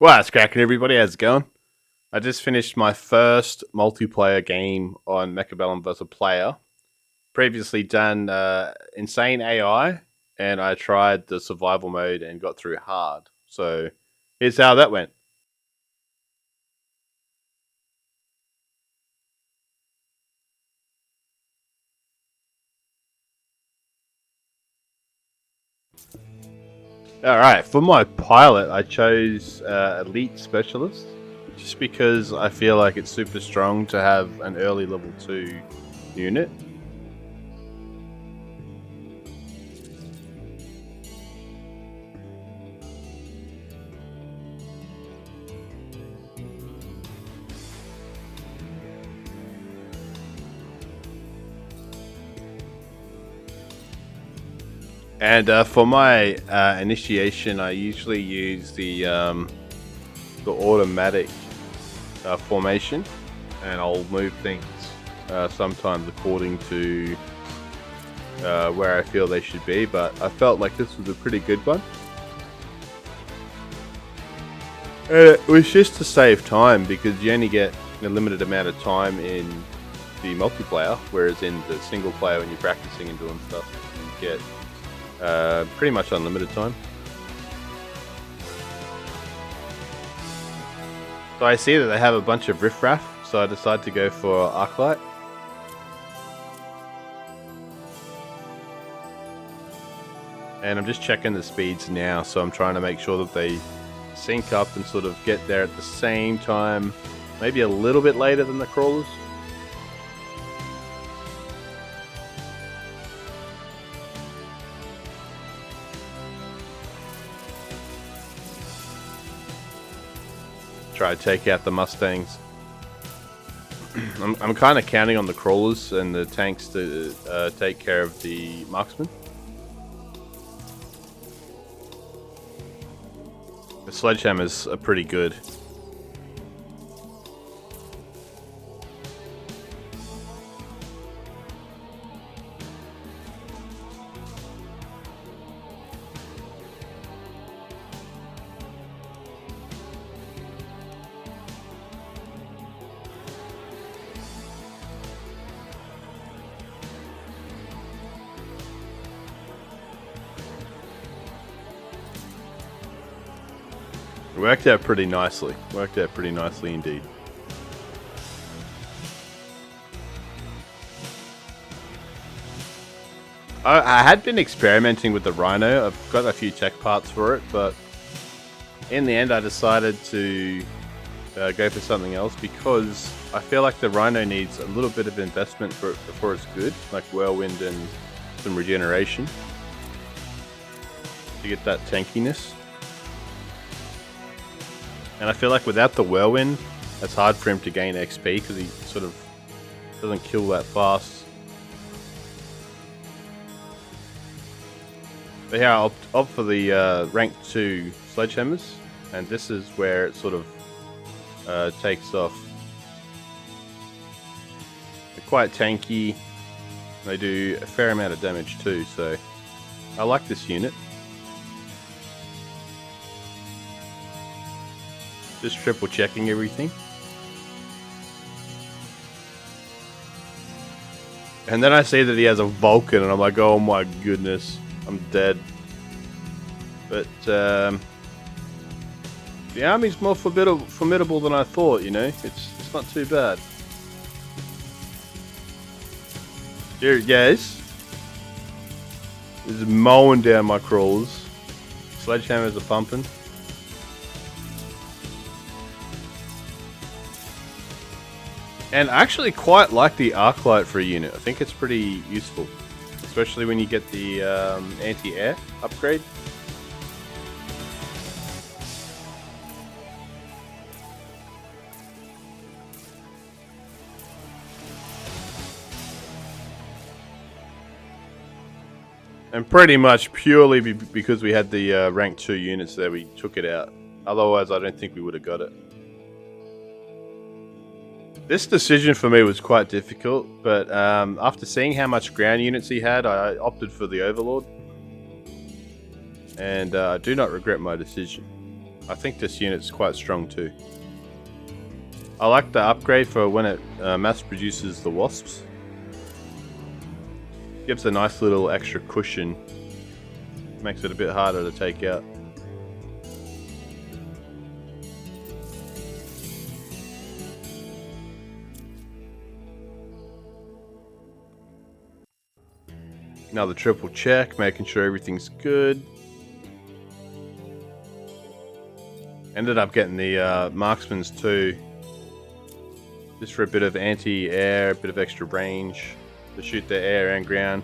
Well, it's cracking, everybody. How's it going? I just finished my first multiplayer game on mechabellum versus player. Previously done insane AI, and I tried the survival mode and got through hard. So here's how that went. All right, for my pilot, I chose elite specialist just because I feel like it's super strong to have an early level 2 unit. And for my initiation, I usually use the automatic formation, and I'll move things sometimes according to where I feel they should be. But I felt like this was a pretty good one. And it was just to save time because you only get a limited amount of time in the multiplayer, whereas in the single player when you're practicing and doing stuff, you get pretty much unlimited time. So I see that they have a bunch of riffraff, so I decided to go for Arclight. And I'm just checking the speeds now, so I'm trying to make sure that they sync up and sort of get there at the same time, maybe a little bit later than the crawlers. Try to take out the Mustangs. I'm kind of counting on the crawlers and the tanks to take care of the marksmen. The sledgehammers are pretty good. It worked out pretty nicely. Worked out pretty nicely indeed. I had been experimenting with the Rhino. I've got a few tech parts for it, but in the end I decided to go for something else because I feel like the Rhino needs a little bit of investment before it's good, like whirlwind and some regeneration to get that tankiness. And I feel like without the whirlwind, it's hard for him to gain XP because he sort of doesn't kill that fast. But yeah, I'll opt for the rank 2 sledgehammers, and this is where it sort of takes off. They're quite tanky. They do a fair amount of damage too, so I like this unit. Just triple checking everything. And then I see that he has a Vulcan, and I'm like, oh my goodness, I'm dead. But the army's more formidable than I thought, you know? It's not too bad. Here it goes. This is mowing down my crawlers. Sledgehammers are pumping. And I actually quite like the Arclight for a unit. I think it's pretty useful. Especially when you get the anti-air upgrade. And pretty much purely because we had the rank 2 units there, we took it out. Otherwise, I don't think we would have got it. This decision for me was quite difficult, but after seeing how much ground units he had, I opted for the Overlord. And I do not regret my decision. I think this unit's quite strong too. I like the upgrade for when it mass produces the wasps. Gives a nice little extra cushion. Makes it a bit harder to take out. Another triple check, making sure everything's good. Ended up getting the marksmans too. Just for a bit of anti-air, a bit of extra range to shoot the air and ground.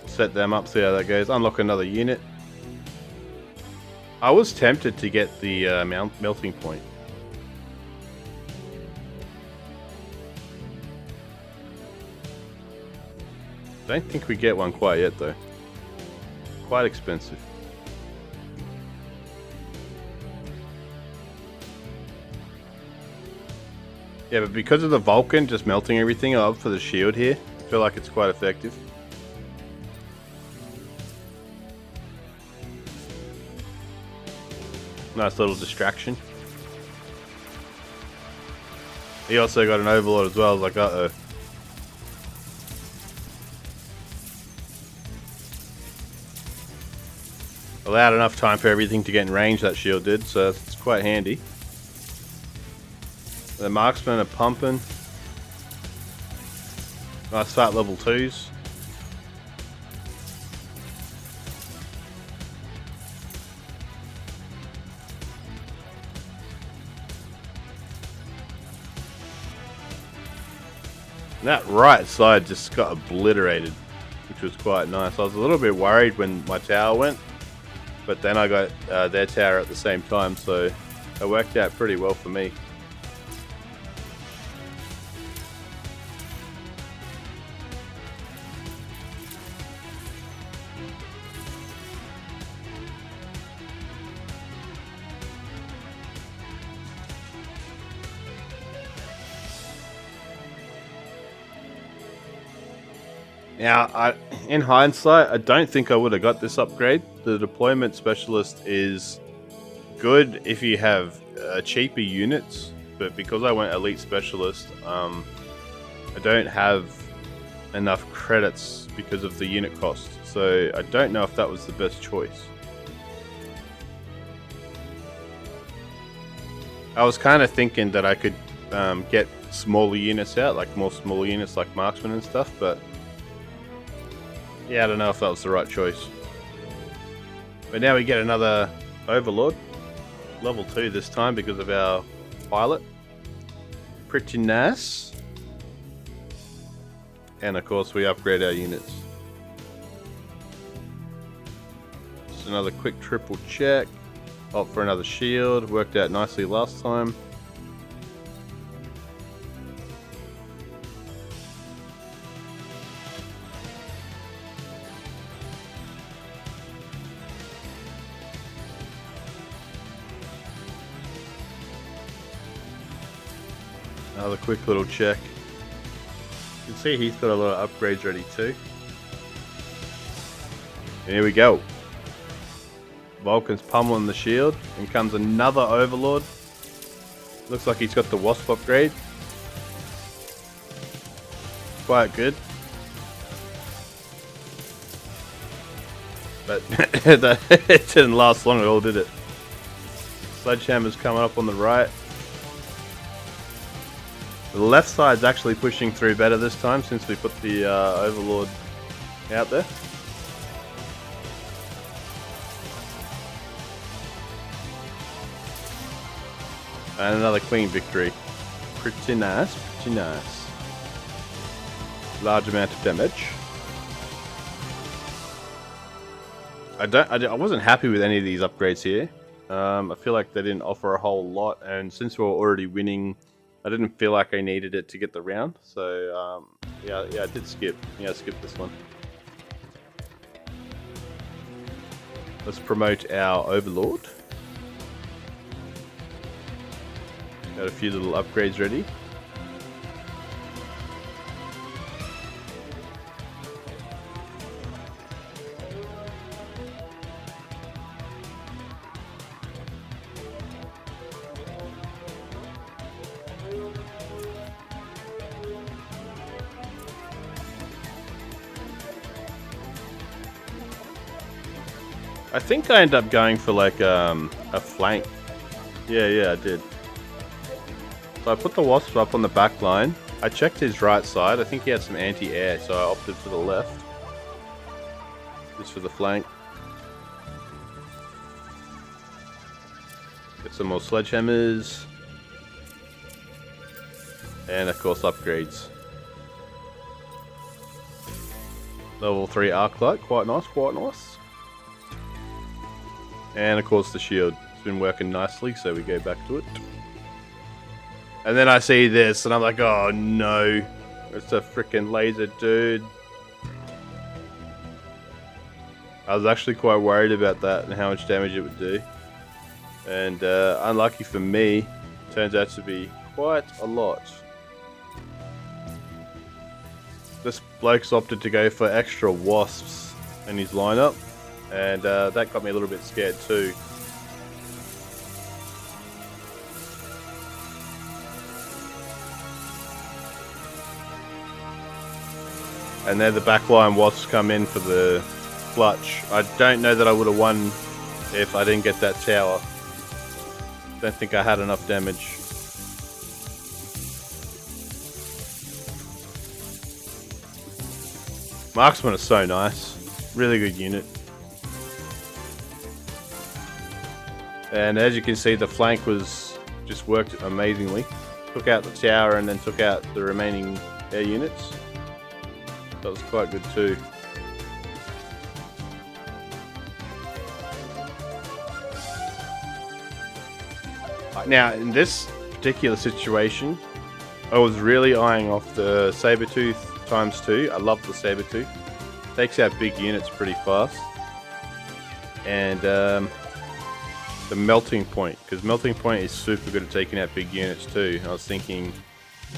Set them up, see how that goes. Unlock another unit. I was tempted to get the melting point. Don't think we get one quite yet though. Quite expensive. Yeah, but because of the Vulcan just melting everything up for the shield here, I feel like it's quite effective. Nice little distraction. He also got an overlord as well. I was like, uh-oh. Allowed enough time for everything to get in range, that shield did, so it's quite handy. The marksmen are pumping. Nice fat level 2s. And that right side just got obliterated, which was quite nice. I was a little bit worried when my tower went, but then I got their tower at the same time, so it worked out pretty well for me. Now, in hindsight, I don't think I would have got this upgrade. The deployment specialist is good if you have cheaper units, but because I went elite specialist, I don't have enough credits because of the unit cost. So I don't know if that was the best choice. I was kind of thinking that I could get smaller units out, like more smaller units like marksmen and stuff, but yeah, I don't know if that was the right choice. But now we get another overlord. Level 2 this time because of our pilot. Pretty nice. And of course we upgrade our units. Just another quick triple check. Opt for another shield. Worked out nicely last time. Another quick little check. You can see he's got a lot of upgrades ready too. And here we go. Vulcan's pummeling the shield. And comes another overlord. Looks like he's got the wasp upgrade. Quite good. But it didn't last long at all, did it? Sledgehammer's coming up on the right. The left side's actually pushing through better this time since we put the overlord out there. And another clean victory. Pretty nice, pretty nice. Large amount of damage. I wasn't happy with any of these upgrades here. I feel like they didn't offer a whole lot, and since we were already winning, I didn't feel like I needed it to get the round. So yeah, I did skip. Yeah, I skipped this one. Let's promote our overlord. Got a few little upgrades ready. I think I ended up going for like a flank. Yeah, I did. So I put the wasp up on the back line. I checked his right side. I think he had some anti-air, so I opted for the left. Just for the flank. Get some more sledgehammers. And of course upgrades. Level 3 arc light, quite nice, quite nice. And of course the shield. It's been working nicely, so we go back to it. And then I see this, and I'm like, oh no. It's a freaking laser, dude. I was actually quite worried about that and how much damage it would do. And unlucky for me, turns out to be quite a lot. This bloke's opted to go for extra wasps in his lineup. And that got me a little bit scared too. And there the backline wasps come in for the clutch. I don't know that I would have won if I didn't get that tower. Don't think I had enough damage. Marksman is so nice. Really good unit. And as you can see, the flank was just worked amazingly. Took out the tower and then took out the remaining air units. That was quite good too. Now, in this particular situation, I was really eyeing off the Sabertooth ×2. I love the Sabertooth. Takes out big units pretty fast. And the melting point, because melting point is super good at taking out big units too. I was thinking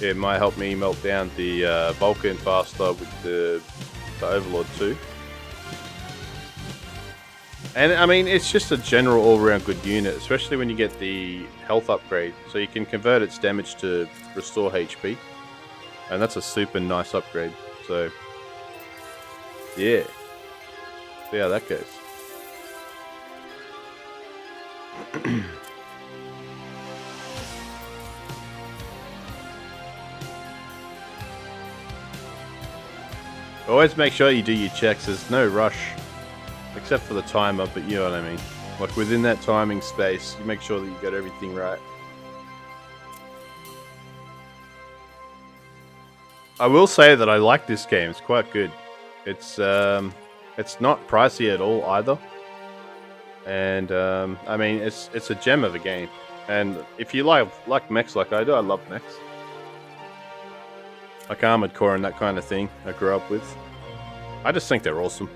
it might help me melt down the Vulcan faster with the Overlord too. And I mean, it's just a general all-round good unit, especially when you get the health upgrade. So you can convert its damage to restore HP, and that's a super nice upgrade. So yeah, see how that goes. Always make sure you do your checks. There's no rush, except for the timer, but you know what I mean. Like within that timing space, you make sure that you got everything right. I will say that I like this game. It's quite good. It's not pricey at all either. And I mean, it's a gem of a game. And if you like mechs like I do, I love mechs. Like Armored Core and that kind of thing I grew up with. I just think they're awesome.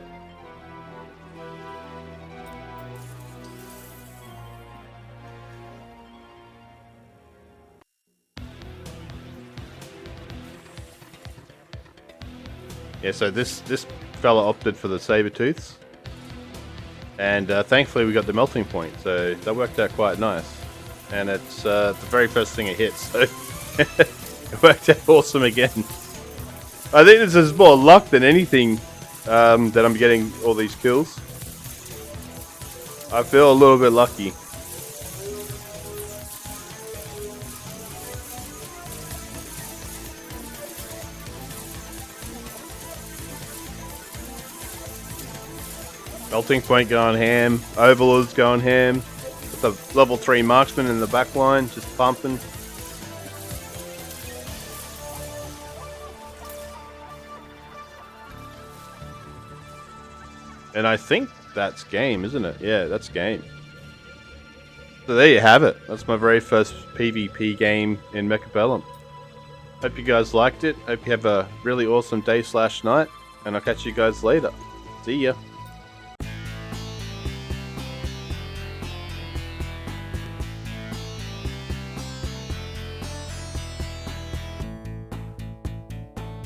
Yeah, so this fella opted for the Sabertooths. And thankfully we got the melting point, so that worked out quite nice. And it's the very first thing it hits, so it worked out awesome again. I think this is more luck than anything that I'm getting all these kills. I feel a little bit lucky. Melting point going ham, Overlord's going ham. With the level 3 marksman in the back line, just pumping. And I think that's game, isn't it? Yeah, that's game. So there you have it. That's my very first PvP game in Mechabellum. Hope you guys liked it. Hope you have a really awesome day/night. And I'll catch you guys later. See ya.